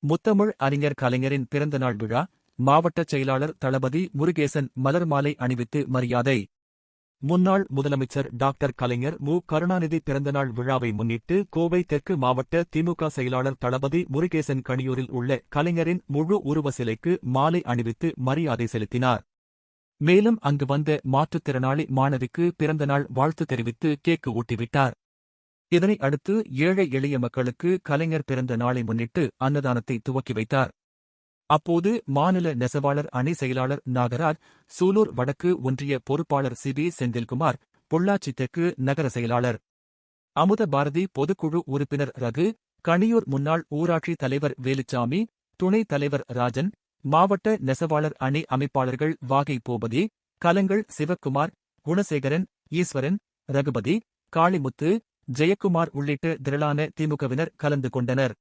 முத்தமிழ் அறிஞர் கலைஞரின் பிறந்தநாள் விழா, மாவட்டச் செயலாளர் தளபதி முருகேசன் மலர் மாலை அணிவித்து மரியாதை. முன்னாள் முதலமைச்சர் டாக்டர் கலைஞர் மு. கருணாநிதி பிறந்தநாள் விழாவை முன்னிட்டு கோவை தெற்கு மாவட்ட திமுக செயலாளர் தளபதி முருகேசன் கணியூரில் உள்ள கலைஞரின் முழு உருவ சிலைக்கு மாலை அணிவித்து மரியாதை செலுத்தினார். மேலும் அங்கு வந்த மாற்றுத்திறனாளி மாணவிக்கு பிறந்தநாள் வாழ்த்து தெரிவித்து கேக்கு ஊட்டிவிட்டார். இதனை அடுத்து ஏழை எளிய மக்களுக்கு கலைஞர் பிறந்த நாளை முன்னிட்டு அன்னதானத்தை துவக்கி வைத்தார். அப்போது மாநில நெசவாளர் அணி செயலாளர் நாகராஜ், சூலூர் வடக்கு ஒன்றிய பொறுப்பாளர் சி. செந்தில்குமார், பொள்ளாச்சி தெற்கு நகர செயலாளர் அமுத பாரதி, பொதுக்குழு உறுப்பினர் ரகு, கணியூர் முன்னாள் ஊராட்சி தலைவர் வேலுச்சாமி, துணைத் தலைவர் ராஜன், மாவட்ட நெசவாளர் அணி அமைப்பாளர்கள் வாகை பூபதி, கலங்கள் சிவக்குமார், குணசேகரன், ஈஸ்வரன், ரகுபதி, காளிமுத்து, ஜெயக்குமார் உள்ளிட்ட திரளான திமுகவினர் கலந்து கொண்டனர்.